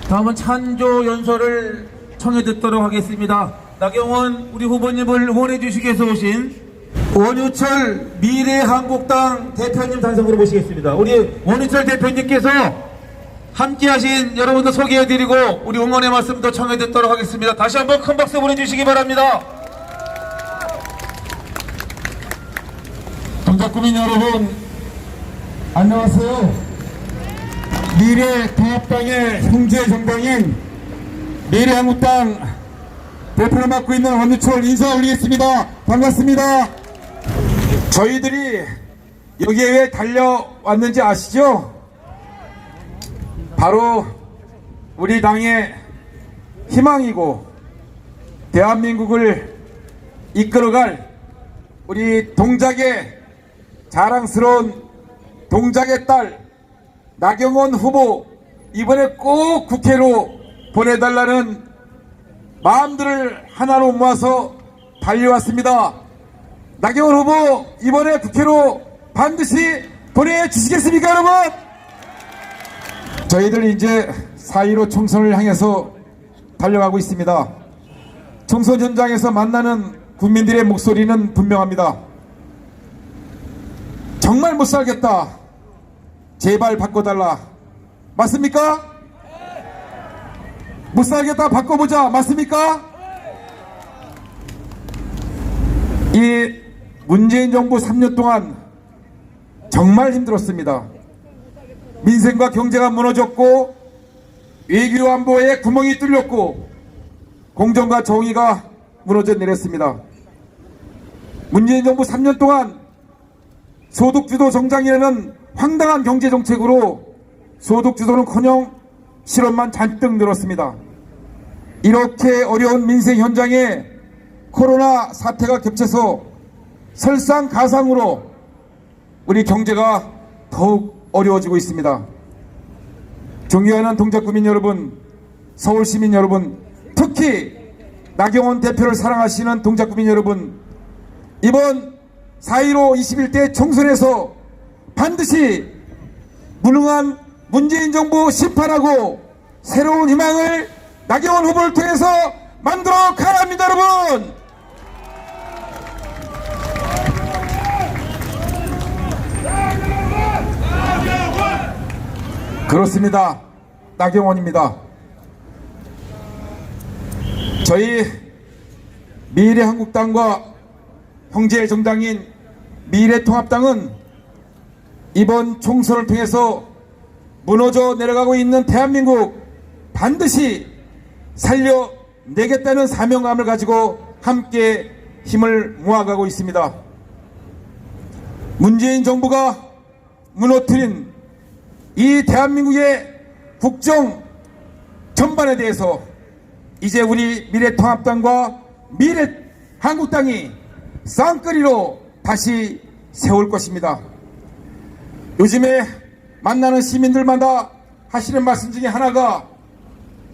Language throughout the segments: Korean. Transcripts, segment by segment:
다음은 찬조 연설을 청해 듣도록 하겠습니다. 나경원 우리 후보님을 응원해 주시기 위해서 오신 원유철 미래한국당 대표님 단성으로 모시겠습니다. 우리 원유철 대표님께서 함께 하신 여러분들 소개해드리고 우리 응원의 말씀도 청해 듣도록 하겠습니다. 다시 한번 큰 박수 보내주시기 바랍니다. 동작구민 여러분, 안녕하세요. 미래통합당의 형제 정당인 미래한국당 대표를 맡고 있는 원유철 인사 올리겠습니다. 반갑습니다. 저희들이 여기에 왜 달려왔는지 아시죠? 바로 우리 당의 희망이고 대한민국을 이끌어갈 우리 동작의 자랑스러운 동작의 딸 나경원 후보 이번에 꼭 국회로 보내달라는 마음들을 하나로 모아서 달려왔습니다. 나경원 후보 이번에 국회로 반드시 보내주시겠습니까 여러분? 저희들 이제 4.15 총선을 향해서 달려가고 있습니다. 총선 현장에서 만나는 국민들의 목소리는 분명합니다. 정말 못 살겠다. 제발 바꿔달라. 맞습니까? 못 살겠다. 바꿔보자. 맞습니까? 이 문재인 정부 3년 동안 정말 힘들었습니다. 민생과 경제가 무너졌고 외교 안보에 구멍이 뚫렸고 공정과 정의가 무너져 내렸습니다. 문재인 정부 3년 동안 소득주도 정장이라는 황당한 경제정책으로 소득주도는커녕 실업만 잔뜩 늘었습니다. 이렇게 어려운 민생 현장에 코로나 사태가 겹쳐서 설상가상으로 우리 경제가 더욱 어려워지고 있습니다. 존경하는 동작구민 여러분, 서울시민 여러분, 특히 나경원 대표를 사랑하시는 동작구민 여러분, 이번 4.15 21대 총선에서 반드시 무능한 문재인 정부 심판하고 새로운 희망을 나경원 후보를 통해서 만들어 가야 합니다 여러분. 그렇습니다. 나경원입니다. 저희 미래한국당과 형제 정당인 미래통합당은 이번 총선을 통해서 무너져 내려가고 있는 대한민국 반드시 살려내겠다는 사명감을 가지고 함께 힘을 모아가고 있습니다. 문재인 정부가 무너뜨린 이 대한민국의 국정 전반에 대해서 이제 우리 미래통합당과 미래한국당이 쌍끌이로 다시 세울 것입니다. 요즘에 만나는 시민들마다 하시는 말씀 중에 하나가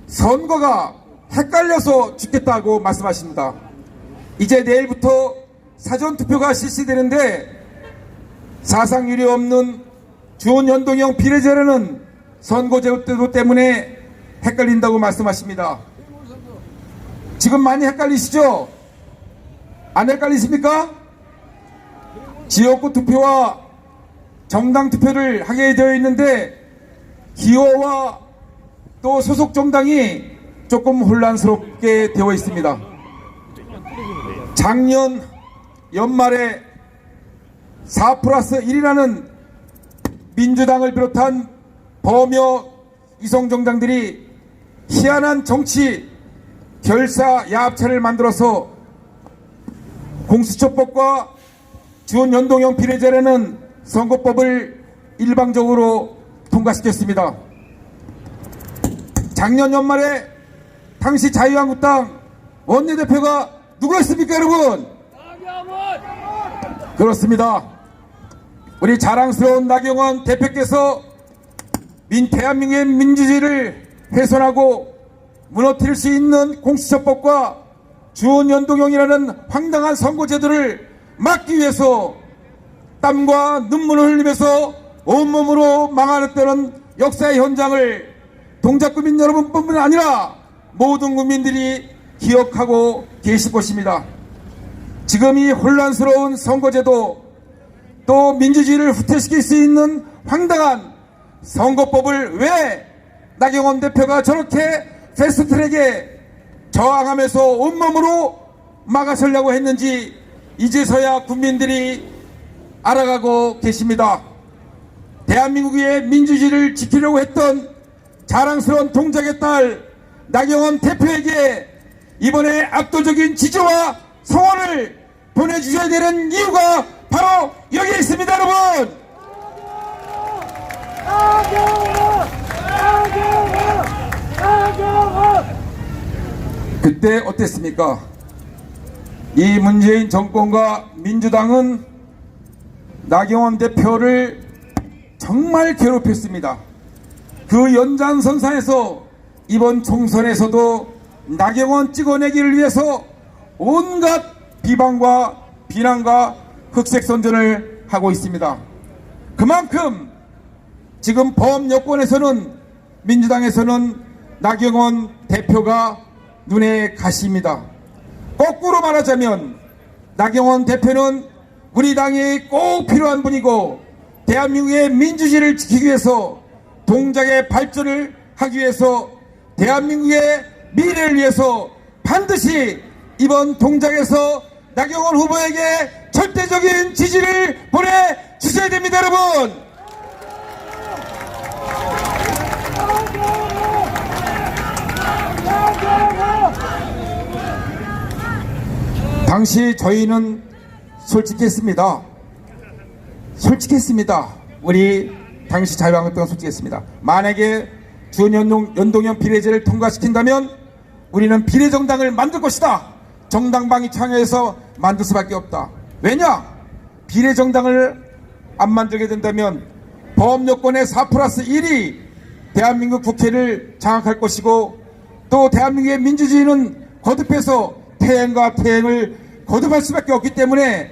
선거가 헷갈려서 죽겠다고 말씀하십니다. 이제 내일부터 사전투표가 실시되는데 사상 유례 없는 주연동형 비례제라는 선거제도 때문에 헷갈린다고 말씀하십니다. 지금 많이 헷갈리시죠? 안 헷갈리십니까? 지역구 투표와 정당 투표를 하게 되어 있는데 기호와 또 소속 정당이 조금 혼란스럽게 되어 있습니다. 작년 연말에 4+1이라는 민주당을 비롯한 범여 이성정당들이 희한한 정치 결사 야합체를 만들어서 공수처법과 준연동형 비례제라는 선거법을 일방적으로 통과시켰습니다. 작년 연말에 당시 자유한국당 원내대표가 누구였습니까 여러분? 그렇습니다. 우리 자랑스러운 나경원 대표께서 대한민국의 민주주의를 훼손하고 무너뜨릴 수 있는 공수처법과 준연동형이라는 황당한 선거제도를 막기 위해서 땀과 눈물을 흘리면서 온몸으로 망하는 역사의 현장을 동작구민 여러분뿐만 아니라 모든 국민들이 기억하고 계실 것입니다. 지금 이 혼란스러운 선거제도, 또 민주주의를 후퇴시킬 수 있는 황당한 선거법을 왜 나경원 대표가 저렇게 패스트트랙에 저항하면서 온몸으로 막아서려고 했는지 이제서야 국민들이 알아가고 계십니다. 대한민국의 민주주의를 지키려고 했던 자랑스러운 동작의 딸 나경원 대표에게 이번에 압도적인 지지와 성원을 보내주셔야 되는 이유가 바로 여기 있습니다, 여러분. 그때 어땠습니까? 이 문재인 정권과 민주당은 나경원 대표를 정말 괴롭혔습니다. 그 연장선상에서 이번 총선에서도 나경원 찍어내기를 위해서 온갖 비방과 비난과 흑색선전을 하고 있습니다. 그만큼 지금 범여권에서는, 민주당에서는 나경원 대표가 눈에 가시입니다. 거꾸로 말하자면 나경원 대표는 우리 당이 꼭 필요한 분이고, 대한민국의 민주주의를 지키기 위해서, 동작의 발전을 하기 위해서, 대한민국의 미래를 위해서 반드시 이번 동작에서 나경원 후보에게 절대적인 지지를 보내주셔야 됩니다, 여러분. 당시 저희는 솔직했습니다. 우리 당시 자유한국당은 솔직했습니다. 만약에 준연동형 비례제를 통과시킨다면 우리는 비례정당을 만들 것이다. 정당방위 창회해서 만들 수밖에 없다. 왜냐? 비례정당을 안 만들게 된다면 범여권의 4+1이 대한민국 국회를 장악할 것이고, 또 대한민국의 민주주의는 거듭해서 퇴행과 퇴행을 거듭할 수밖에 없기 때문에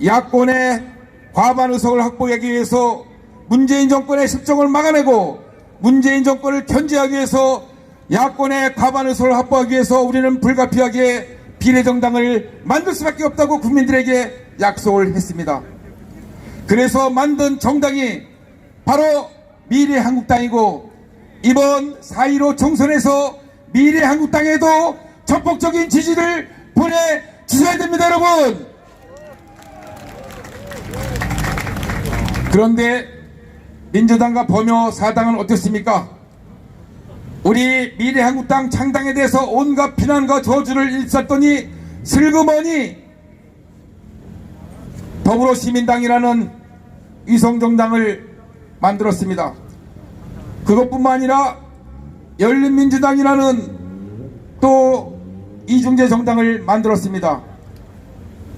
야권의 과반 의석을 확보하기 위해서, 문재인 정권의 실정을 막아내고 문재인 정권을 견제하기 위해서, 야권의 과반 의석을 확보하기 위해서 우리는 불가피하게 비례정당을 만들 수밖에 없다고 국민들에게 약속을 했습니다. 그래서 만든 정당이 바로 미래한국당이고, 이번 4.15 총선에서 미래한국당에도 적극적인 지지를 보내주셔야 됩니다, 여러분. 그런데 민주당과 범여 사당은 어떻습니까? 우리 미래한국당 창당에 대해서 온갖 비난과 저주를 일삼더니 슬그머니 더불어시민당이라는 위성정당을 만들었습니다. 그것뿐만 아니라 열린민주당이라는 또 이중재 정당을 만들었습니다.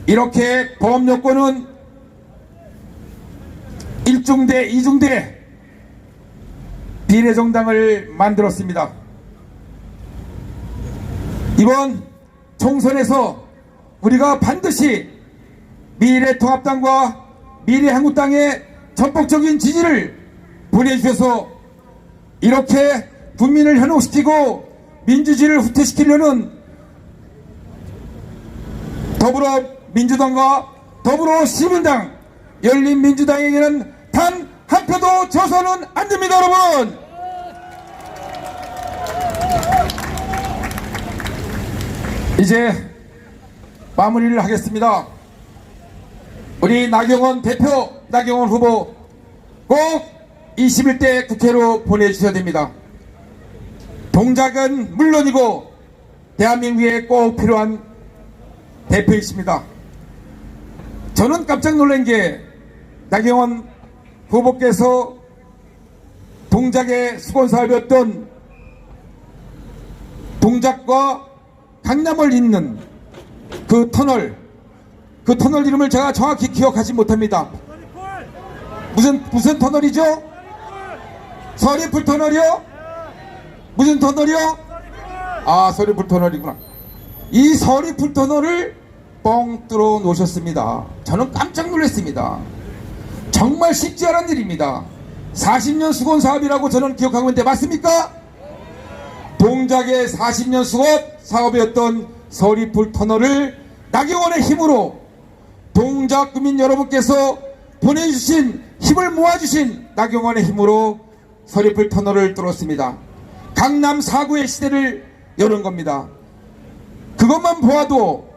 이렇게 범여권은 1중대, 2중대 비례정당을 만들었습니다. 이번 총선에서 우리가 반드시 미래통합당과 미래한국당의 전폭적인 지지를 보내주셔서 이렇게 국민을 현혹시키고 민주주의를 후퇴시키려는 더불어민주당과 더불어시민당, 열린민주당에게는 단 한 표도 져서는 안 됩니다, 여러분. 이제 마무리를 하겠습니다. 우리 나경원 대표, 나경원 후보 꼭 21대 국회로 보내주셔야 됩니다. 동작은 물론이고 대한민국에 꼭 필요한 대표이십니다. 저는 깜짝 놀란 게 나경원 후보께서 동작의 수건사업이었던 동작과 강남을 잇는 그 터널 이름을 제가 정확히 기억하지 못합니다. 무슨 터널이죠? 서리풀 터널이요? 무슨 터널이요? 아, 서리풀 터널이구나. 이 서리풀 터널을 뻥 뚫어 놓으셨습니다. 저는 깜짝 놀랐습니다. 정말 쉽지 않은 일입니다. 40년 수건 사업이라고 저는 기억하고 있는데 맞습니까? 동작의 40년 수건 사업이었던 서리풀 터널을 나경원의 힘으로 동작 구민 여러분께서 보내주신 힘을 모아주신 나경원의 힘으로 서리풀 터널을 뚫었습니다. 강남 4구의 시대를 여는 겁니다. 그것만 보아도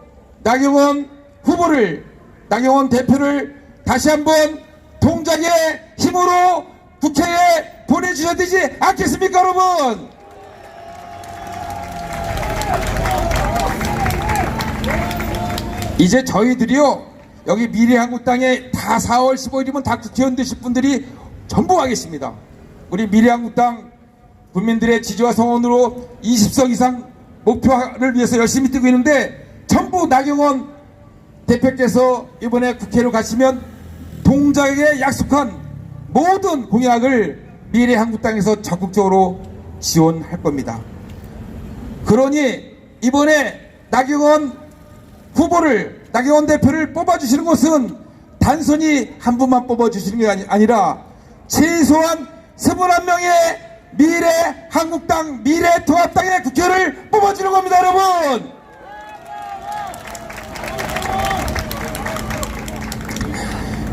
나경원 후보를, 나경원 대표를 다시 한번 동작의 힘으로 국회에 보내주셔야 되지 않겠습니까, 여러분? 이제 저희들이요, 여기 미래한국당에 다 4월 15일이면 다 국회의원 되실 분들이 전부 와 계십니다. 우리 미래한국당 국민들의 지지와 성원으로 20석 이상 목표를 위해서 열심히 뛰고 있는데, 전부 나경원 대표께서 이번에 국회로 가시면 동작에 약속한 모든 공약을 미래한국당에서 적극적으로 지원할 겁니다. 그러니 이번에 나경원 후보를, 나경원 대표를 뽑아주시는 것은 단순히 한 분만 뽑아주시는 게 아니라 최소한 21명의 미래한국당, 미래통합당의 국회를 뽑아주는 겁니다, 여러분!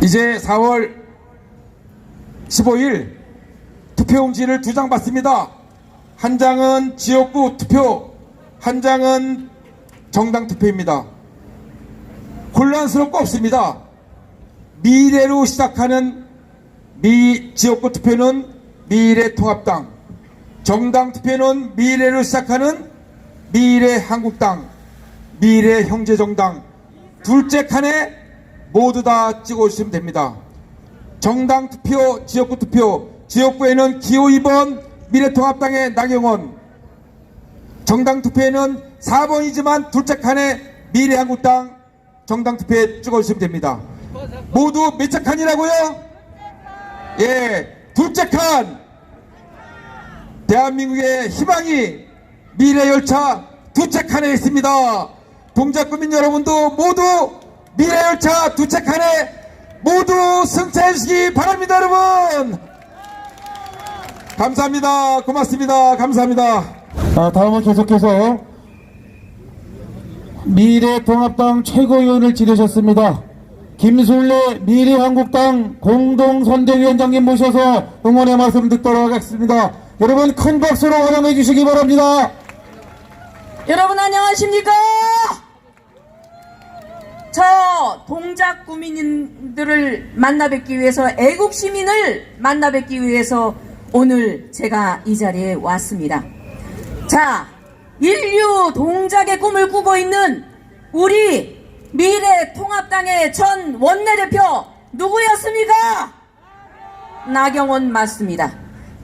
이제 4월 15일 투표용지를 2장 받습니다. 한 장은 지역구 투표, 한 장은 정당 투표입니다. 혼란스럽고 없습니다. 미래로 시작하는 지역구 투표는 미래통합당, 정당 투표는 미래로 시작하는 미래한국당, 미래형제정당, 둘째 칸에 모두 다 찍어주시면 됩니다. 정당 투표, 지역구 투표, 지역구에는 기호 2번 미래통합당의 나경원, 정당 투표에는 4번이지만 둘째 칸에 미래한국당 정당 투표에 찍어주시면 됩니다. 모두 몇 째 칸이라고요? 예, 둘째 칸. 대한민국의 희망이 미래열차 둘째 칸에 있습니다. 동작구민 여러분도 모두 미래열차 둘째 칸에 모두 승차해 주시기 바랍니다, 여러분. 감사합니다. 고맙습니다. 감사합니다. 다음은 계속해서 미래통합당 최고위원을 지내셨습니다. 김술래 미래한국당 공동선대위원장님 모셔서 응원의 말씀 듣도록 하겠습니다. 여러분 큰 박수로 환영해 주시기 바랍니다. 여러분 안녕하십니까? 저 동작 구민들을 만나 뵙기 위해서, 애국 시민을 만나 뵙기 위해서 오늘 제가 이 자리에 왔습니다. 자, 인류 동작의 꿈을 꾸고 있는 우리 미래통합당의 전 원내대표 누구였습니까? 나경원 맞습니다.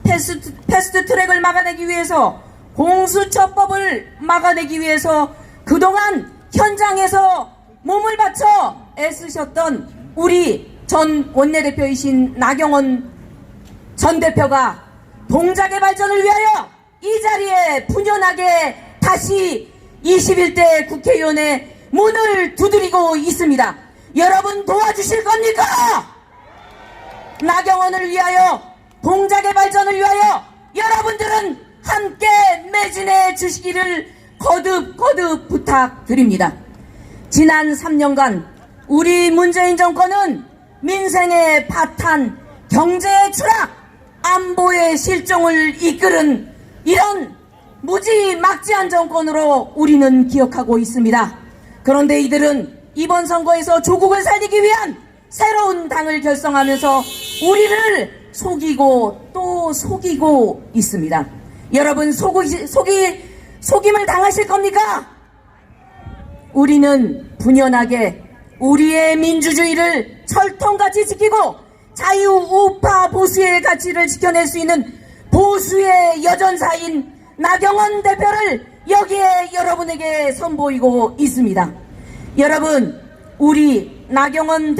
패스트 트랙을 막아내기 위해서, 공수처법을 막아내기 위해서 그동안 현장에서 몸을 바쳐 애쓰셨던 우리 전 원내대표이신 나경원 전 대표가 동작의 발전을 위하여 이 자리에 분연하게 다시 21대 국회의원의 문을 두드리고 있습니다. 여러분 도와주실 겁니까? 나경원을 위하여, 동작의 발전을 위하여 여러분들은 함께 매진해 주시기를 거듭 부탁드립니다. 지난 3년간 우리 문재인 정권은 민생의 파탄, 경제의 추락, 안보의 실종을 이끄는 이런 무지막지한 정권으로 우리는 기억하고 있습니다. 그런데 이들은 이번 선거에서 조국을 살리기 위한 새로운 당을 결성하면서 우리를 속이고 또 속이고 있습니다. 여러분 속임을 당하실 겁니까? 우리는 분연하게 우리의 민주주의를 철통같이 지키고 자유, 우파, 보수의 가치를 지켜낼 수 있는 보수의 여전사인 나경원 대표를 여기에 여러분에게 선보이고 있습니다. 여러분, 우리 나경원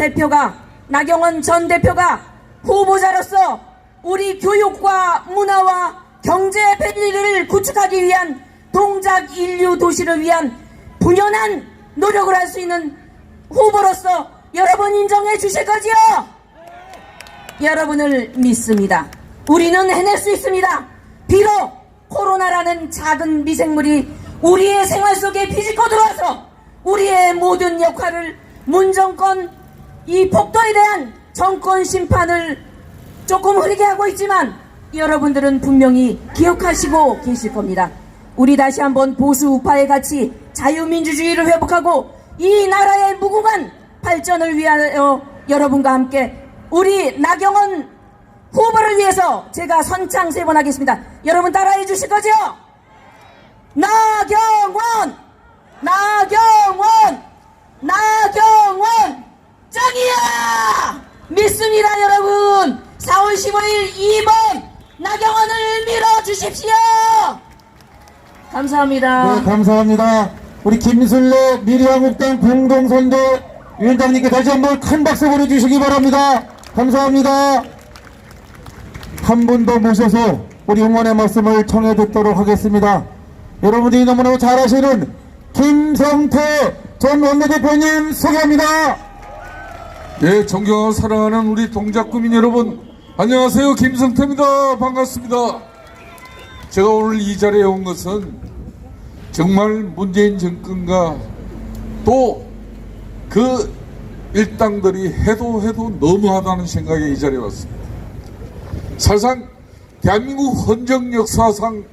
전 대표가 후보자로서 우리 교육과 문화와 경제 편리를 구축하기 위한 동작 인류 도시를 위한 분연한 노력을 할 수 있는 후보로서 여러분 인정해 주실 거지요? 여러분을 믿습니다. 우리는 해낼 수 있습니다. 비록 코로나라는 작은 미생물이 우리의 생활 속에 비집고 들어와서 우리의 모든 역할을 문정권 이 폭도에 대한 정권 심판을 조금 흐리게 하고 있지만 여러분들은 분명히 기억하시고 계실 겁니다. 우리 다시 한번 보수 우파의 가치 자유민주주의를 회복하고 이 나라의 무궁한 발전을 위하여 여러분과 함께 우리 나경원 후보를 위해서 제가 선창 3번 하겠습니다. 여러분 따라해 주실 거죠? 나경원! 나경원! 나경원! 짱이야! 믿습니다 여러분! 4월 15일 2번 나경원을 밀어주십시오! 감사합니다. 네, 감사합니다. 우리 김순례 미래한국당 공동선대 위원장님께 다시 한번 큰 박수 보내주시기 바랍니다. 감사합니다. 한 분 더 모셔서 우리 응원의 말씀을 청해 듣도록 하겠습니다. 여러분들이 너무너무 잘 아시는 김성태 전 원내대표님 소개합니다. 네, 존경하고 사랑하는 우리 동작구민 여러분, 안녕하세요. 김성태입니다. 반갑습니다. 제가 오늘 이 자리에 온 것은 정말 문재인 정권과 또 그 일당들이 해도 너무하다는 생각에 이 자리에 왔습니다. 사실상 대한민국 헌정 역사상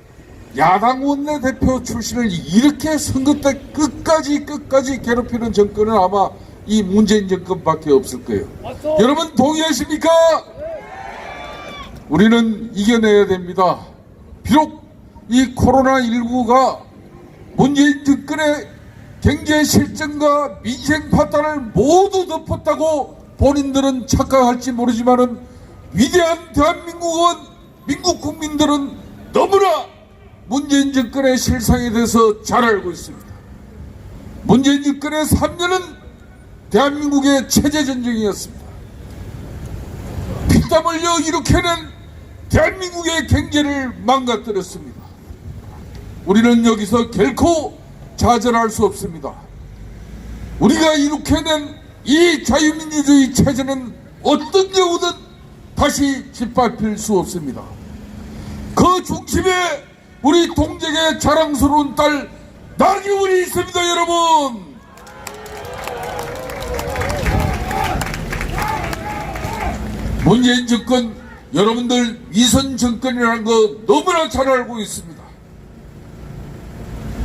야당 원내대표 출신을 이렇게 선거 때 끝까지 괴롭히는 정권은 아마 이 문재인 정권밖에 없을 거예요. 여러분 동의하십니까? 우리는 이겨내야 됩니다. 비록 이 코로나19가 문재인 정권의 경제 실정과 민생 파탄을 모두 덮었다고 본인들은 착각할지 모르지만은 위대한 대한민국은 민국 국민들은 너무나 문재인 정권의 실상에 대해서 잘 알고 있습니다. 문재인 정권의 3년은 대한민국의 체제전쟁이었습니다. 피땀 흘려 이렇게는 대한민국의 경제를 망가뜨렸습니다. 우리는 여기서 결코 좌절할 수 없습니다. 우리가 이렇게 된 이 자유민주주의 체제는 어떤 경우든 다시 짓밟힐 수 없습니다. 그 중심에 우리 동작의 자랑스러운 딸 나경원이 있습니다. 여러분, 문재인 정권 여러분들 위선 정권이라는 거 너무나 잘 알고 있습니다.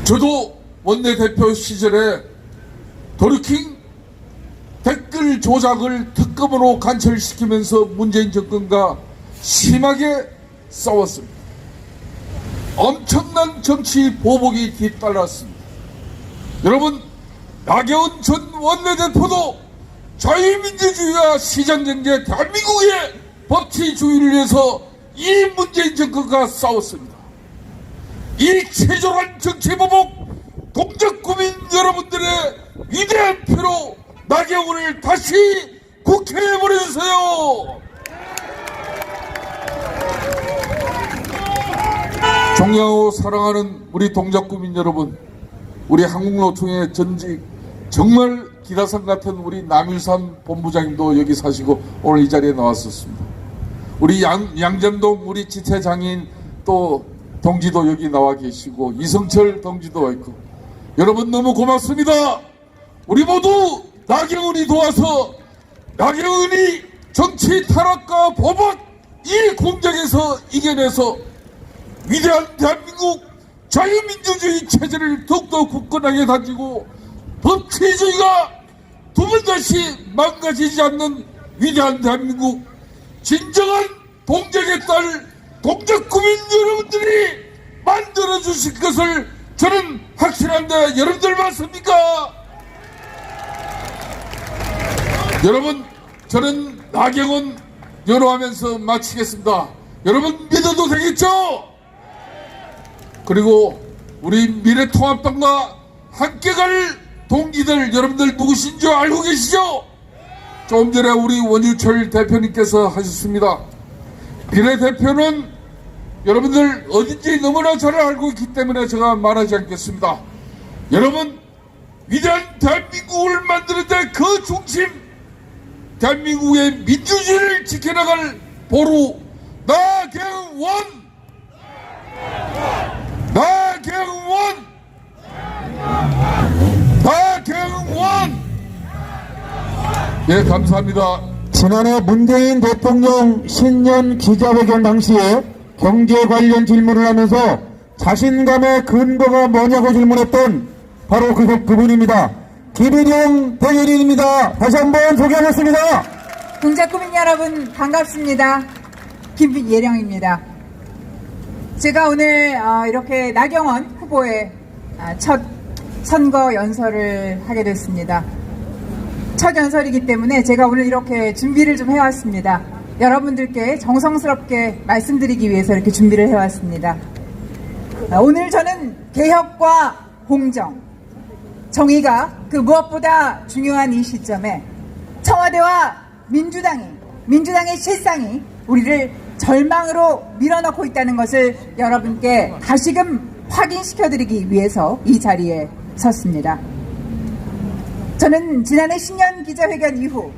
저도 원내대표 시절에 도리킹 댓글 조작을 특검으로 간철시키면서 문재인 정권과 심하게 싸웠습니다. 엄청난 정치 보복이 뒤따랐습니다. 여러분, 나경원 전 원내대표도 자유민주주의와 시장경제 대한민국의 법치주의를 위해서 이 문재인 정권과 싸웠습니다. 이 체조한 정치보복 동작구민 여러분들의 위대한 표로 나경원을 다시 국회에 보내주세요. 존경하고 사랑하는 우리 동작구민 여러분, 우리 한국노총의 전직 정말 기다산 같은 우리 남일산 본부장님도 여기 사시고 오늘 이 자리에 나왔었습니다. 우리 양전동 우리 지체장인 또 동지도 여기 나와 계시고 이성철 동지도 와 있고, 여러분 너무 고맙습니다. 우리 모두 나경원이 도와서 나경원이 정치 타락과 보복 이 공작에서 이겨내서 위대한 대한민국 자유민주주의 체제를 더욱더 굳건하게 다지고 법치주의가 두 번 다시 망가지지 않는 위대한 대한민국 진정한 동작의 딸 동작구민 여러분들이 만들어주실 것을 저는 확신한데 여러분들 맞습니까? 여러분, 저는 나경원 연호하면서 마치겠습니다. 여러분 믿어도 되겠죠? 그리고 우리 미래통합당과 함께 갈 동기들 여러분들 누구신 줄 알고 계시죠? 조금 전에 우리 원유철 대표님께서 하셨습니다. 비례대표는 여러분들 어딘지 너무나 잘 알고 있기 때문에 제가 말하지 않겠습니다. 여러분, 위대한 대한민국을 만드는데 그 중심 대한민국의 민주주의를 지켜나갈 보루 나경원! 나경원! 나경원! 예, 감사합니다. 지난해 문재인 대통령 신년 기자회견 당시에 경제 관련 질문을 하면서 자신감의 근거가 뭐냐고 질문했던 바로 그분입니다. 김일영 대변인입니다. 다시 한번 소개하겠습니다. 동작구민 여러분 반갑습니다. 김예령입니다. 제가 오늘 이렇게 나경원 후보의 첫 선거 연설을 하게 됐습니다. 첫 연설이기 때문에 제가 오늘 이렇게 준비를 좀 해왔습니다. 여러분들께 정성스럽게 말씀드리기 위해서 이렇게 준비를 해왔습니다. 오늘 저는 개혁과 공정, 정의가 그 무엇보다 중요한 이 시점에 청와대와 민주당의 실상이 우리를 절망으로 밀어넣고 있다는 것을 여러분께 다시금 확인시켜드리기 위해서 이 자리에 섰습니다. 저는 지난해 신년 기자회견 이후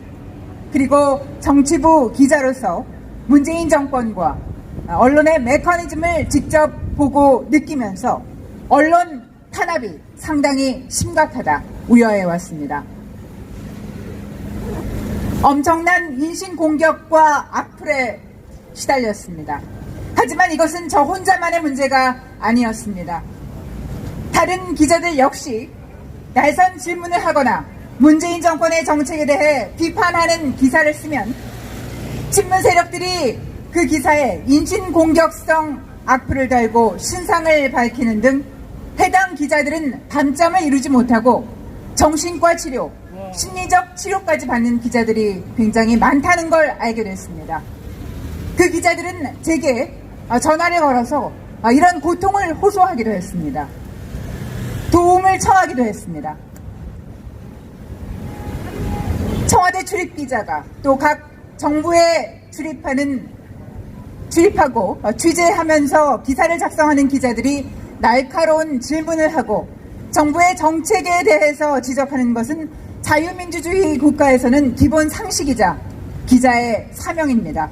그리고 정치부 기자로서 문재인 정권과 언론의 메커니즘을 직접 보고 느끼면서 언론 탄압이 상당히 심각하다 우려해왔습니다. 엄청난 인신공격과 악플에 시달렸습니다. 하지만 이것은 저 혼자만의 문제가 아니었습니다. 다른 기자들 역시 날선 질문을 하거나 문재인 정권의 정책에 대해 비판하는 기사를 쓰면 친문 세력들이 그 기사에 인신공격성 악플을 달고 신상을 밝히는 등 해당 기자들은 단점을 이루지 못하고 정신과 치료, 심리적 치료까지 받는 기자들이 굉장히 많다는 걸 알게 됐습니다. 그 기자들은 제게 전화를 걸어서 이런 고통을 호소하기도 했습니다. 도움을 청하기도 했습니다. 청와대 출입 기자가 또 각 정부에 출입하고 취재하면서 기사를 작성하는 기자들이 날카로운 질문을 하고 정부의 정책에 대해서 지적하는 것은 자유민주주의 국가에서는 기본 상식이자 기자의 사명입니다.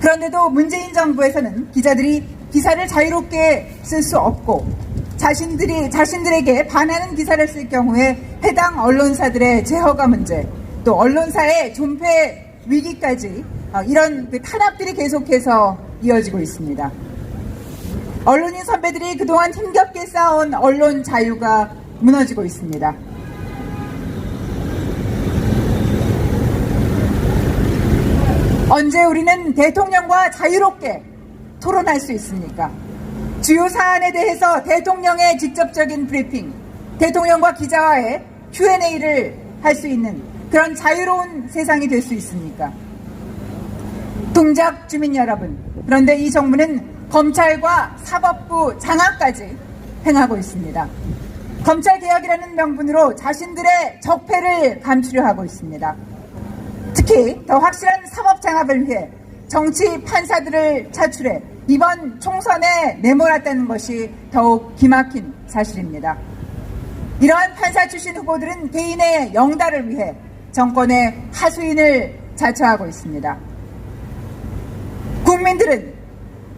그런데도 문재인 정부에서는 기자들이 기사를 자유롭게 쓸 수 없고 자신들에게 반하는 기사를 쓸 경우에 해당 언론사들의 제허가 문제, 또 언론사의 존폐 위기까지 이런 탄압들이 계속해서 이어지고 있습니다. 언론인 선배들이 그동안 힘겹게 쌓아온 언론 자유가 무너지고 있습니다. 언제 우리는 대통령과 자유롭게 토론할 수 있습니까? 주요 사안에 대해서 대통령의 직접적인 브리핑, 대통령과 기자와의 Q&A를 할 수 있는 그런 자유로운 세상이 될 수 있습니까? 동작 주민 여러분, 그런데 이 정부는 검찰과 사법부 장악까지 행하고 있습니다. 검찰개혁이라는 명분으로 자신들의 적폐를 감추려 하고 있습니다. 특히 더 확실한 사법 장악을 위해 정치 판사들을 차출해 이번 총선에 내몰았다는 것이 더욱 기막힌 사실입니다. 이러한 판사 출신 후보들은 개인의 영달을 위해 정권의 하수인을 자처하고 있습니다. 국민들은,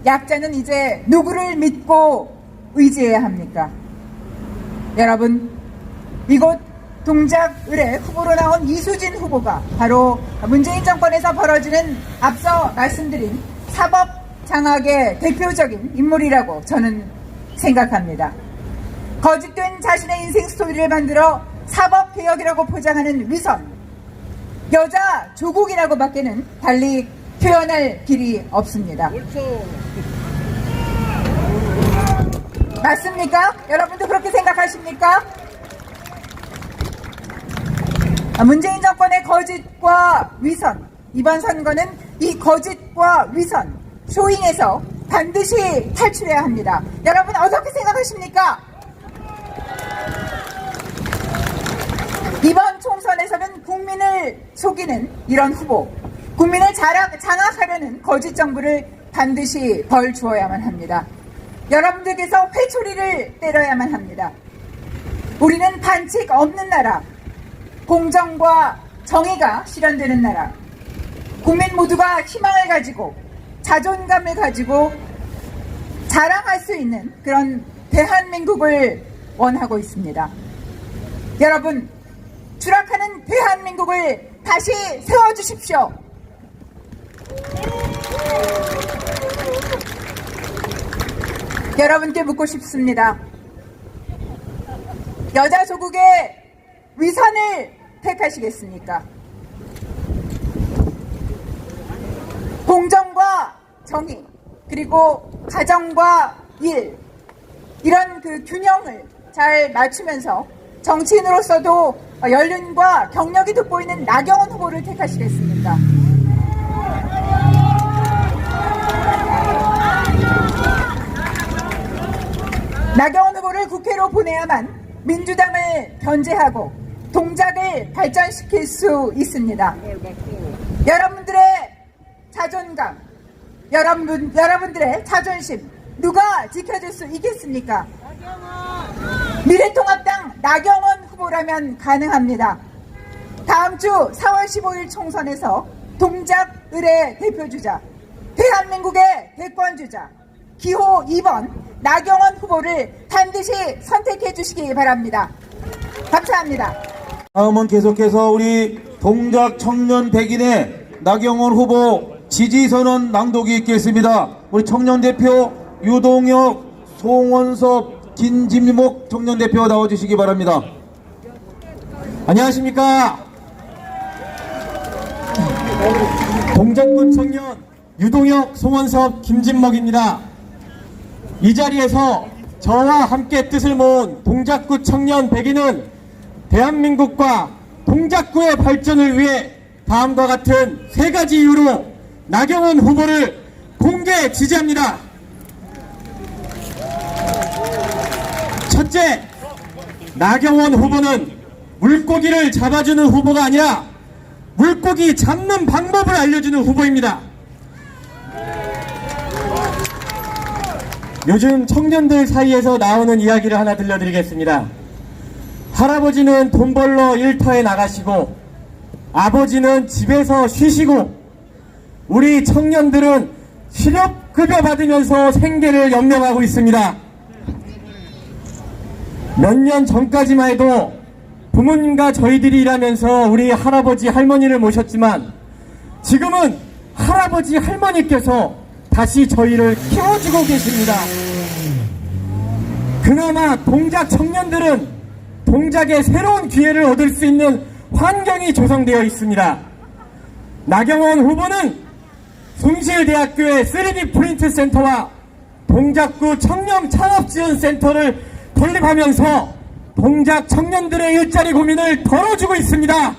약자는 이제 누구를 믿고 의지해야 합니까? 여러분, 이곳 동작을의 후보로 나온 이수진 후보가 바로 문재인 정권에서 벌어지는 앞서 말씀드린 사법 장악의 대표적인 인물이라고 저는 생각합니다. 거짓된 자신의 인생 스토리를 만들어 사법개혁이라고 포장하는 위선, 여자 조국이라고밖에는 달리 표현할 길이 없습니다. 맞습니까? 여러분도 그렇게 생각하십니까? 문재인 정권의 거짓과 위선, 이번 선거는 이 거짓과 위선, 쇼잉에서 반드시 탈출해야 합니다. 여러분 어떻게 생각하십니까? 이번 총선에서는 국민을 속이는 이런 후보, 국민을 장악하려는 거짓 정부를 반드시 벌 주어야만 합니다. 여러분들께서 회초리를 때려야만 합니다. 우리는 반칙 없는 나라, 공정과 정의가 실현되는 나라, 국민 모두가 희망을 가지고 자존감을 가지고 자랑할 수 있는 그런 대한민국을 원하고 있습니다. 여러분, 추락하는 대한민국을 다시 세워주십시오. 여러분께 묻고 싶습니다. 여자 조국의 위선을 택하시겠습니까? 공정과 정의, 그리고 가정과 일, 이런 그 균형을 잘 맞추면서 정치인으로서도 연륜과 경력이 돋보이는 나경원 후보를 택하시겠습니까? 나경원 후보를 국회로 보내야만 민주당을 견제하고 동작을 발전시킬 수 있습니다. 여러분들의 자존감, 여러분들의 자존심 누가 지켜줄 수 있겠습니까? 미래통합당 나경원 후보라면 가능합니다. 다음 주 4월 15일 총선에서 동작 의뢰 대표주자, 대한민국의 대권주자 기호 2번 나경원 후보를 반드시 선택해 주시기 바랍니다. 감사합니다. 다음은 계속해서 우리 동작 청년 백인의 나경원 후보 지지선언 낭독이 있겠습니다. 우리 청년 대표 유동혁, 송원섭, 김진목 청년 대표 나와주시기 바랍니다. 안녕하십니까. 동작구 청년 유동혁, 송원섭, 김진목입니다. 이 자리에서 저와 함께 뜻을 모은 동작구 청년 백인은 대한민국과 동작구의 발전을 위해 다음과 같은 세 가지 이유로 나경원 후보를 공개 지지합니다. 첫째, 나경원 후보는 물고기를 잡아주는 후보가 아니라 물고기 잡는 방법을 알려주는 후보입니다. 요즘 청년들 사이에서 나오는 이야기를 하나 들려드리겠습니다. 할아버지는 돈 벌러 일터에 나가시고 아버지는 집에서 쉬시고 우리 청년들은 실업급여 받으면서 생계를 연명하고 있습니다. 몇 년 전까지만 해도 부모님과 저희들이 일하면서 우리 할아버지 할머니를 모셨지만 지금은 할아버지 할머니께서 다시 저희를 키워주고 계십니다. 그나마 동작 청년들은 동작의 새로운 기회를 얻을 수 있는 환경이 조성되어 있습니다. 나경원 후보는 숭실대학교의 3D 프린트 센터와 동작구 청년 창업지원센터를 건립하면서 동작 청년들의 일자리 고민을 덜어주고 있습니다.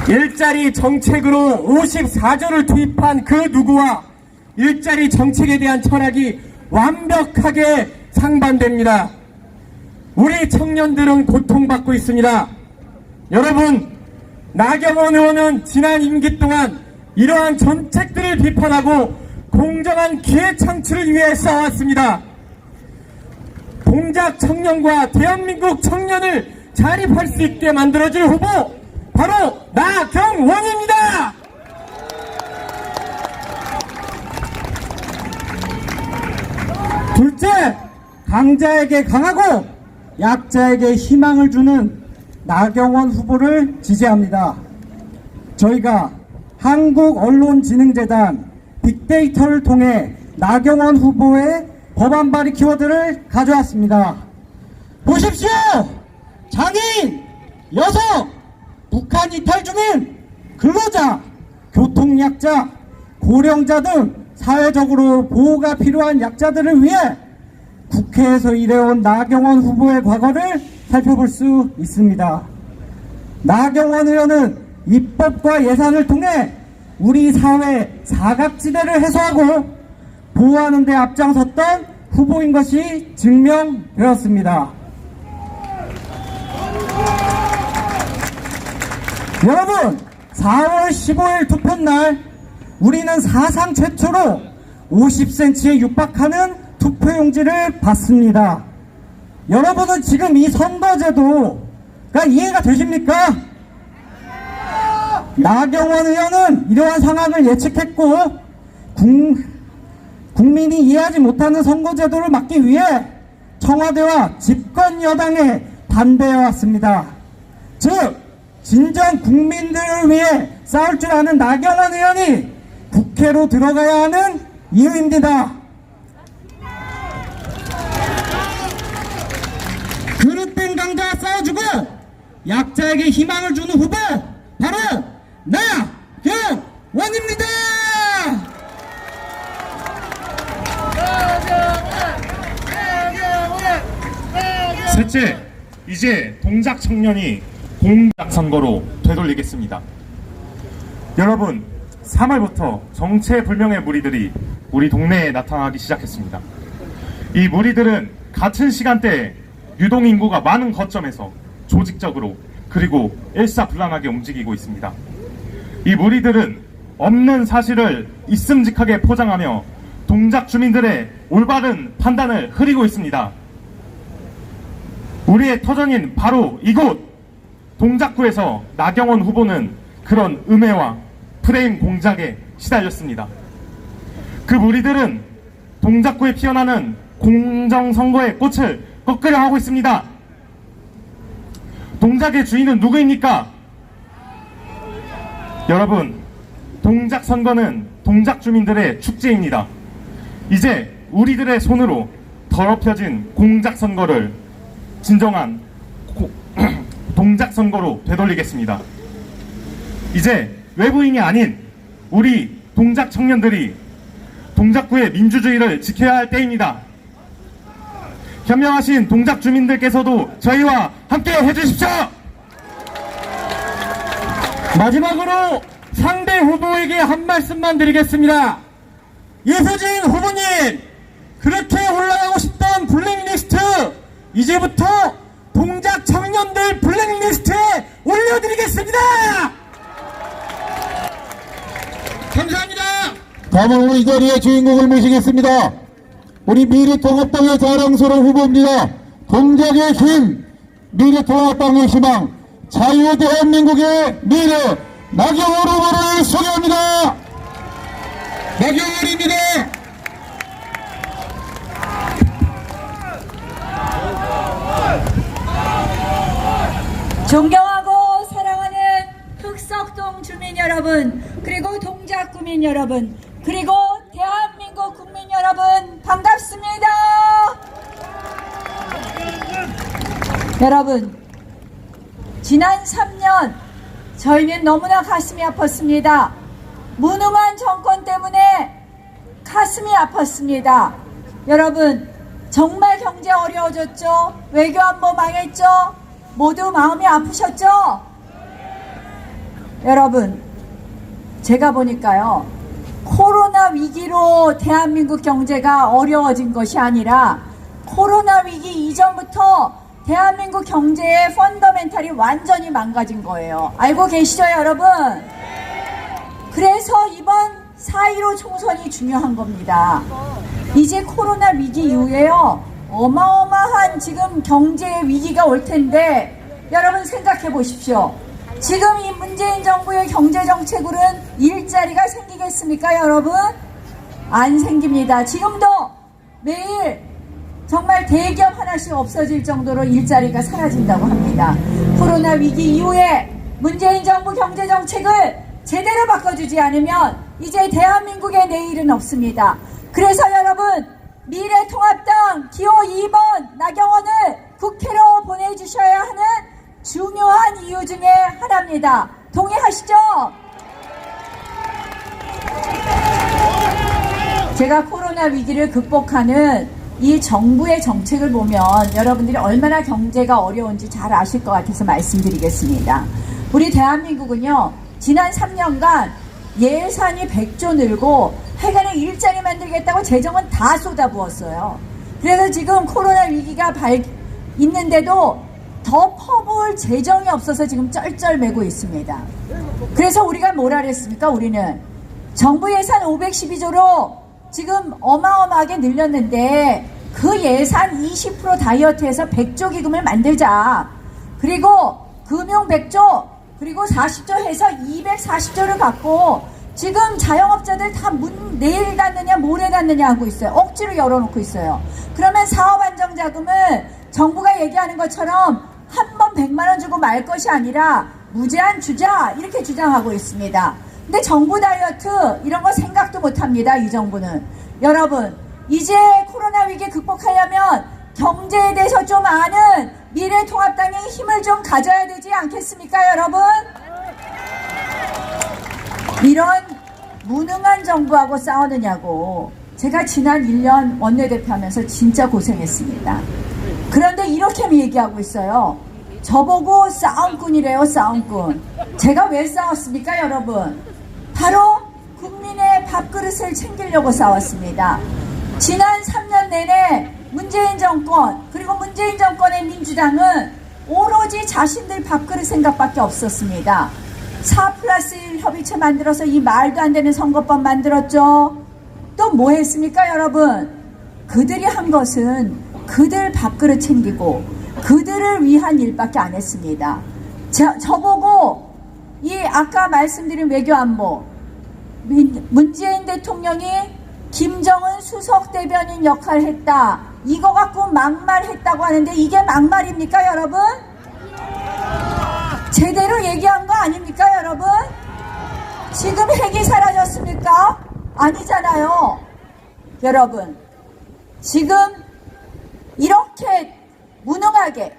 일자리 정책으로 54조를 투입한 그 누구와 일자리 정책에 대한 철학이 완벽하게 상반됩니다. 우리 청년들은 고통받고 있습니다. 여러분, 나경원 의원은 지난 임기 동안 이러한 정책들을 비판하고 공정한 기회 창출을 위해 싸웠습니다. 동작 청년과 대한민국 청년을 자립할 수 있게 만들어줄 후보 바로 나경원입니다. 둘째, 강자에게 강하고 약자에게 희망을 주는 나경원 후보를 지지합니다. 저희가 한국언론진흥재단 빅데이터를 통해 나경원 후보의 법안 발의 키워드를 가져왔습니다. 보십시오! 장애인, 여성, 북한 이탈 중인 근로자, 교통약자, 고령자 등 사회적으로 보호가 필요한 약자들을 위해 국회에서 일해온 나경원 후보의 과거를 살펴볼 수 있습니다. 나경원 의원은 입법과 예산을 통해 우리 사회 사각지대를 해소하고 보호하는 데 앞장섰던 후보인 것이 증명되었습니다. 여러분, 4월 15일 투표날 우리는 사상 최초로 50cm에 육박하는 투표용지를 받습니다. 여러분은 지금 이 선거제도 이해가 되십니까? 나경원 의원은 이러한 상황을 예측했고 국민이 이해하지 못하는 선거제도를 막기 위해 청와대와 집권 여당에 반대해왔습니다. 즉 진정 국민들을 위해 싸울 줄 아는 나경원 의원이 국회로 들어가야 하는 이유입니다. 그릇된 강자 싸워주고 약자에게 희망을 주는 후보 바로 나경원입니다. 셋째, 이제 동작 청년이 공작 선거로 되돌리겠습니다. 여러분, 3월부터 정체불명의 무리들이 우리 동네에 나타나기 시작했습니다. 이 무리들은 같은 시간대에 유동인구가 많은 거점에서 조직적으로 그리고 일사불란하게 움직이고 있습니다. 이 무리들은 없는 사실을 있음직하게 포장하며 동작 주민들의 올바른 판단을 흐리고 있습니다. 우리의 터전인 바로 이곳 동작구에서 나경원 후보는 그런 음해와 프레임 공작에 시달렸습니다. 그 무리들은 동작구에 피어나는 공정선거의 꽃을 꺾으려 하고 있습니다. 동작의 주인은 누구입니까? 여러분, 동작 선거는 동작 주민들의 축제입니다. 이제 우리들의 손으로 더럽혀진 공작 선거를 진정한 동작 선거로 되돌리겠습니다. 이제 외부인이 아닌 우리 동작 청년들이 동작구의 민주주의를 지켜야 할 때입니다. 현명하신 동작 주민들께서도 저희와 함께 해주십시오. 마지막으로 상대 후보에게 한 말씀만 드리겠습니다. 이수진 후보님, 그렇게 올라가고 싶던 블랙리스트 이제부터 동작 청년들 블랙리스트에 올려드리겠습니다. 감사합니다. 다음으로 이 자리에 주인공을 모시겠습니다. 우리 미래통합당의 자랑스러운 후보입니다. 동작의 힘, 미래통합당의 희망, 자유대한민국의 미래 나경원 후보를 소개합니다. 나경원입니다. 존경하고 사랑하는 흑석동 주민 여러분, 그리고 동작구민 여러분, 그리고 대한민국 국민 여러분, 반갑습니다. 여러분, 지난 3년 저희는 너무나 가슴이 아팠습니다. 무능한 정권 때문에 가슴이 아팠습니다. 여러분, 정말 경제 어려워졌죠? 외교안보 망했죠? 모두 마음이 아프셨죠? 여러분, 제가 보니까요, 코로나 위기로 대한민국 경제가 어려워진 것이 아니라 코로나 위기 이전부터 대한민국 경제의 펀더멘탈이 완전히 망가진 거예요. 알고 계시죠, 여러분? 그래서 이번 4.15 총선이 중요한 겁니다. 이제 코로나 위기 이후에요, 어마어마한 지금 경제 위기가 올 텐데 여러분 생각해 보십시오. 지금 이 문재인 정부의 경제 정책으로는 일자리가 생기겠습니까, 여러분? 안 생깁니다. 지금도 매일 정말 대기업 하나씩 없어질 정도로 일자리가 사라진다고 합니다. 코로나 위기 이후에 문재인 정부 경제 정책을 제대로 바꿔주지 않으면 이제 대한민국의 내일은 없습니다. 그래서 여러분, 미래통합당 기호 2번 나경원을 국회로 보내주셔야 하는 중요한 이유 중에 하나입니다. 동의하시죠? 제가 코로나 위기를 극복하는 이 정부의 정책을 보면 여러분들이 얼마나 경제가 어려운지 잘 아실 것 같아서 말씀드리겠습니다. 우리 대한민국은요, 지난 3년간 예산이 100조 늘고 하여간에 일자리 만들겠다고 재정은 다 쏟아부었어요. 그래서 지금 코로나 위기가 있는데도 더 퍼부을 재정이 없어서 지금 쩔쩔매고 있습니다. 그래서 우리가 뭐라 그랬습니까? 우리는 정부 예산 512조로 지금 어마어마하게 늘렸는데 그 예산 20% 다이어트해서 100조 기금을 만들자. 그리고 금융 100조 그리고 40조 해서 240조를 갖고 지금 자영업자들 다 문 내일 닫느냐 모레 닫느냐 하고 있어요. 억지로 열어놓고 있어요. 그러면 사업 안정 자금을 정부가 얘기하는 것처럼 한 번 100만 원 주고 말 것이 아니라 무제한 주자 이렇게 주장하고 있습니다. 근데 정부 다이어트 이런 거 생각도 못합니다. 이 정부는. 여러분 이제 코로나 위기 극복하려면 경제에 대해서 좀 아는 미래통합당의 힘을 좀 가져야 되지 않겠습니까 여러분? 이런 무능한 정부하고 싸우느냐고. 제가 지난 1년 원내대표 하면서 진짜 고생했습니다. 그런데 이렇게 얘기하고 있어요. 저보고 싸움꾼이래요. 싸움꾼. 제가 왜 싸웠습니까 여러분? 바로 국민의 밥그릇을 챙기려고 싸웠습니다. 지난 3년 내내 문재인 정권 그리고 문재인 정권의 민주당은 오로지 자신들 밥그릇 생각밖에 없었습니다. 4+1 협의체 만들어서 이 말도 안 되는 선거법 만들었죠. 또 뭐 했습니까 여러분? 그들이 한 것은 그들 밥그릇 챙기고 그들을 위한 일밖에 안 했습니다. 저보고 이 아까 말씀드린 외교안보 문재인 대통령이 김정은 수석 대변인 역할을 했다. 이거 갖고 막말했다고 하는데 이게 막말입니까 여러분? 제대로 얘기한 거 아닙니까 여러분? 지금 핵이 사라졌습니까? 아니잖아요. 여러분 지금 이렇게 무능하게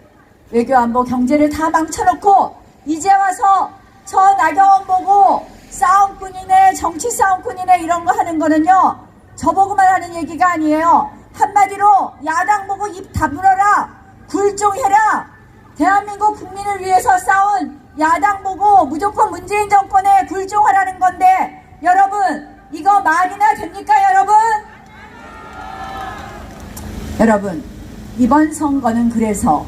외교안보 경제를 다 망쳐놓고 이제 와서 저 나경원 보고 싸움꾼이네 정치 싸움꾼이네 이런 거 하는 거는요 저보고만 하는 얘기가 아니에요. 한마디로 야당 보고 입 다물어라 굴종해라. 대한민국 국민을 위해서 싸운 야당 보고 무조건 문재인 정권에 굴종하라는 건데 여러분 이거 말이나 됩니까 여러분? 여러분 이번 선거는 그래서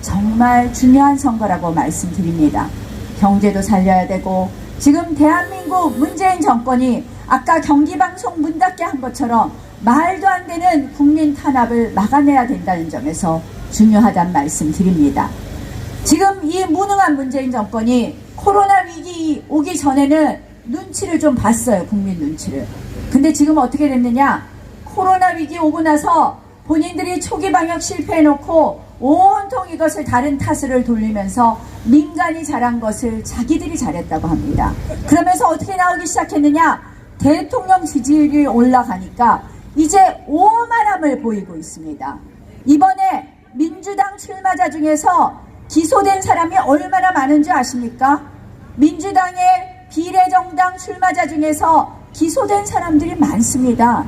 정말 중요한 선거라고 말씀드립니다. 경제도 살려야 되고 지금 대한민국 문재인 정권이 아까 경기방송 문 닫게 한 것처럼 말도 안 되는 국민 탄압을 막아내야 된다는 점에서 중요하다는 말씀 드립니다. 지금 이 무능한 문재인 정권이 코로나 위기 오기 전에는 눈치를 좀 봤어요. 국민 눈치를. 근데 지금 어떻게 됐느냐? 코로나 위기 오고 나서 본인들이 초기 방역 실패해놓고 온통 이것을 다른 탓을 돌리면서 민간이 잘한 것을 자기들이 잘했다고 합니다. 그러면서 어떻게 나오기 시작했느냐? 대통령 지지율이 올라가니까 이제 오만함을 보이고 있습니다. 이번에 민주당 출마자 중에서 기소된 사람이 얼마나 많은 줄 아십니까? 민주당의 비례정당 출마자 중에서 기소된 사람들이 많습니다.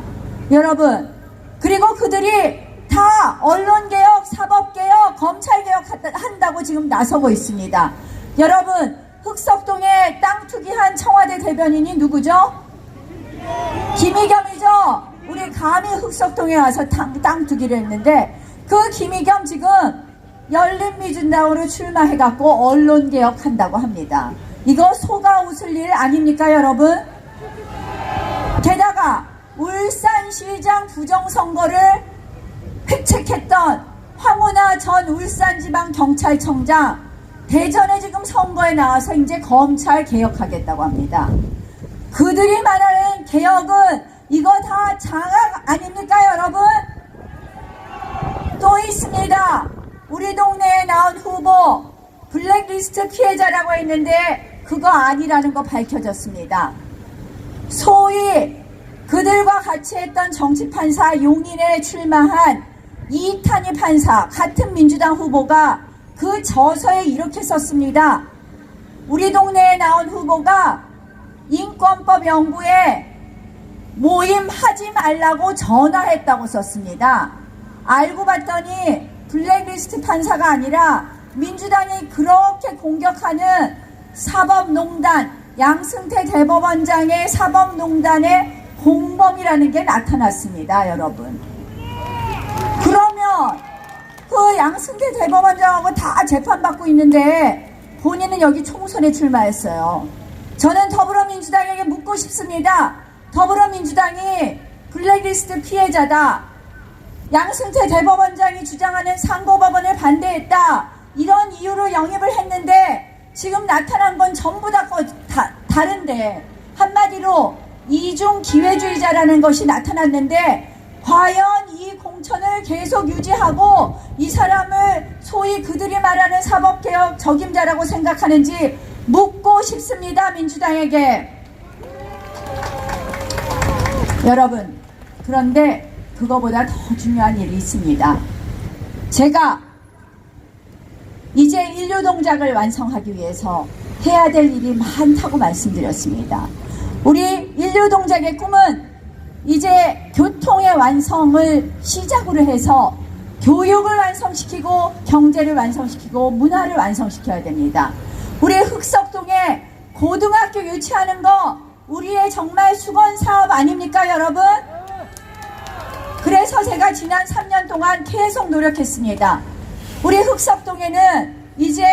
여러분 그리고 그들이 다 언론개혁, 사법개혁, 검찰개혁 한다고 지금 나서고 있습니다. 여러분 흑석동에 땅 투기한 청와대 대변인이 누구죠? 김의겸이죠. 우리 감히 흑석동에 와서 땅 투기를 했는데 그 김의겸 지금 열린민주당으로 출마해갖고 언론개혁한다고 합니다. 이거 속아 웃을 일 아닙니까 여러분? 게다가 울산시장 부정선거를 획책했던 황운하 전 울산지방경찰청장 대전에 지금 선거에 나와서 이제 검찰 개혁하겠다고 합니다. 그들이 말하는 개혁은 이거 다 장악 아닙니까 여러분? 또 있습니다. 우리 동네에 나온 후보 블랙리스트 피해자라고 했는데 그거 아니라는 거 밝혀졌습니다. 소위 그들과 같이 했던 정치판사 용인에 출마한 이탄희 판사 같은 민주당 후보가 그 저서에 이렇게 썼습니다. 우리 동네에 나온 후보가 인권법 연구에 모임하지 말라고 전화했다고 썼습니다. 알고 봤더니 블랙리스트 판사가 아니라 민주당이 그렇게 공격하는 사법농단, 양승태 대법원장의 사법농단의 공범이라는 게 나타났습니다, 여러분. 그러면 그 양승태 대법원장하고 다 재판받고 있는데 본인은 여기 총선에 출마했어요. 저는 더불어민주당에게 묻고 싶습니다. 더불어민주당이 블랙리스트 피해자다. 양승태 대법원장이 주장하는 상고법원을 반대했다. 이런 이유로 영입을 했는데 지금 나타난 건 전부 다 다른데, 한마디로 이중 기회주의자라는 것이 나타났는데, 과연 이 공천을 계속 유지하고 이 사람을 소위 그들이 말하는 사법개혁 적임자라고 생각하는지 묻고 싶습니다. 민주당에게. 여러분, 그런데 그거보다 더 중요한 일이 있습니다. 제가 이제 인류동작을 완성하기 위해서 해야 될 일이 많다고 말씀드렸습니다. 우리 인류동작의 꿈은 이제 교통의 완성을 시작으로 해서 교육을 완성시키고 경제를 완성시키고 문화를 완성시켜야 됩니다. 우리 흑석동에 고등학교 유치하는 거 우리의 정말 수건 사업 아닙니까, 여러분? 그래서 제가 지난 3년 동안 계속 노력했습니다. 우리 흑석동에는 이제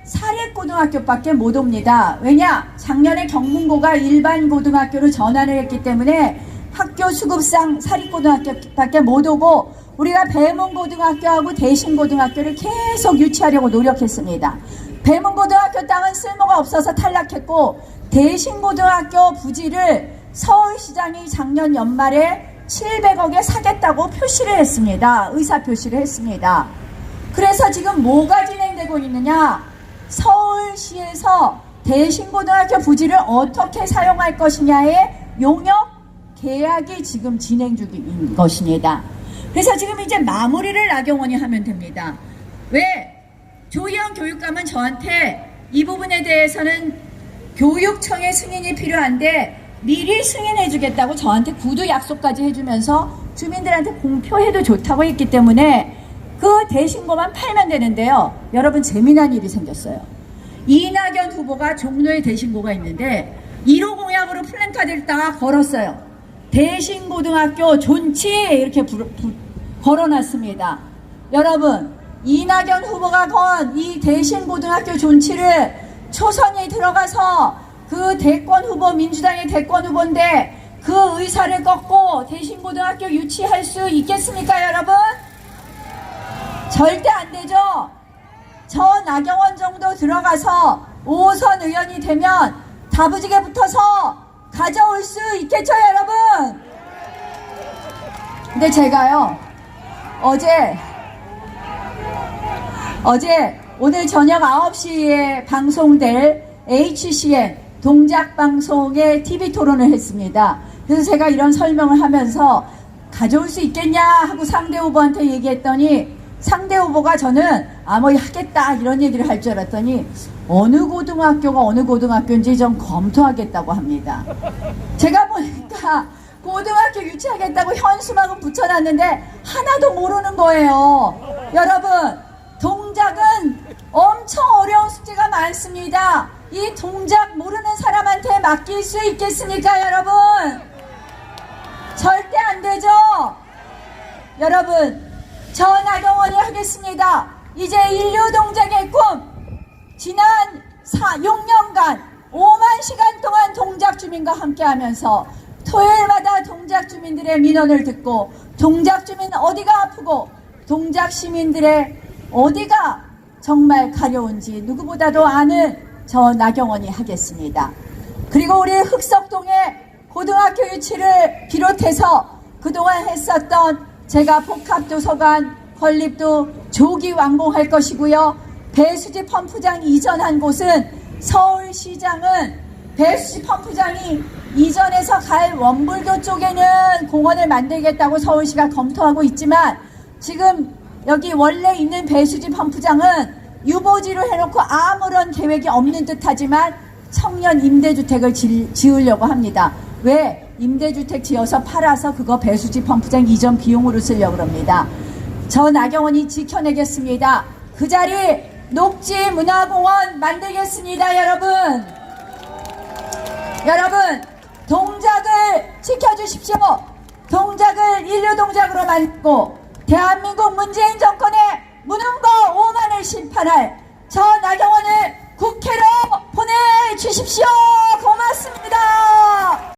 사립고등학교밖에 못 옵니다. 왜냐? 작년에 경문고가 일반 고등학교로 전환을 했기 때문에 학교 수급상 사립고등학교밖에 못 오고, 우리가 배문고등학교하고 대신고등학교를 계속 유치하려고 노력했습니다. 배문고등학교 땅은 쓸모가 없어서 탈락했고, 대신고등학교 부지를 서울시장이 작년 연말에 700억에 사겠다고 표시를 했습니다. 의사표시를 했습니다. 그래서 지금 뭐가 진행되고 있느냐? 서울시에서 대신고등학교 부지를 어떻게 사용할 것이냐의 용역 계약이 지금 진행 중인 것입니다. 그래서 지금 이제 마무리를 나경원이 하면 됩니다. 왜? 조희영 교육감은 저한테 이 부분에 대해서는 교육청의 승인이 필요한데 미리 승인해주겠다고 저한테 구두 약속까지 해주면서 주민들한테 공표해도 좋다고 했기 때문에 그 대신고만 팔면 되는데요. 여러분, 재미난 일이 생겼어요. 이낙연 후보가 종로에 대신고가 있는데 1호 공약으로 플랜카드를 딱 걸었어요. 대신고등학교 존치 이렇게 걸어놨습니다. 여러분, 이낙연 후보가 건 이 대신고등학교 존치를 초선이 들어가서 그 대권 후보, 민주당의 대권 후보인데 그 의사를 꺾고 대신고등학교 유치할 수 있겠습니까, 여러분? 절대 안 되죠. 저 나경원 정도 들어가서 5선 의원이 되면 다부지게 붙어서 가져올 수 있겠죠, 여러분? 근데 제가요, 어제 오늘 저녁 9시에 방송될 HCN 동작방송에 TV 토론을 했습니다. 그래서 제가 이런 설명을 하면서 가져올 수 있겠냐 하고 상대 후보한테 얘기했더니 상대 후보가 저는 뭐 하겠다 이런 얘기를 할 줄 알았더니 어느 고등학교가 어느 고등학교인지 좀 검토하겠다고 합니다. 제가 보니까 고등학교 유치하겠다고 현수막은 붙여놨는데 하나도 모르는 거예요. 여러분, 동작은 엄청 어려운 숙제가 많습니다. 이 동작 모르는 사람한테 맡길 수 있겠습니까, 여러분? 절대 안 되죠. 여러분, 저 나경원이 하겠습니다. 이제 인류동작의 꿈, 지난 6년간 5만 시간 동안 동작 주민과 함께하면서 토요일마다 동작 주민들의 민원을 듣고 동작 주민 어디가 아프고 동작 시민들의 어디가 정말 가려운지 누구보다도 아는 저 나경원이 하겠습니다. 그리고 우리 흑석동의 고등학교 유치를 비롯해서 그동안 했었던 제가 복합도서관 건립도 조기 완공할 것이고요. 배수지 펌프장 이전한 곳은 서울시장은 배수지 펌프장이 이전해서 갈 원불교 쪽에는 공원을 만들겠다고 서울시가 검토하고 있지만 지금 여기 원래 있는 배수지 펌프장은 유보지로 해놓고 아무런 계획이 없는 듯하지만 청년 임대주택을 지으려고 합니다. 왜? 임대주택 지어서 팔아서 그거 배수지 펌프장 이전 비용으로 쓰려고 합니다. 저 나경원이 지켜내겠습니다. 그 자리 녹지문화공원 만들겠습니다. 여러분, 동작을 지켜주십시오. 동작을 인류동작으로 만들고 대한민국 문재인 정권의 무능과 오만을 심판할 저 나경원을 국회로 보내주십시오. 고맙습니다.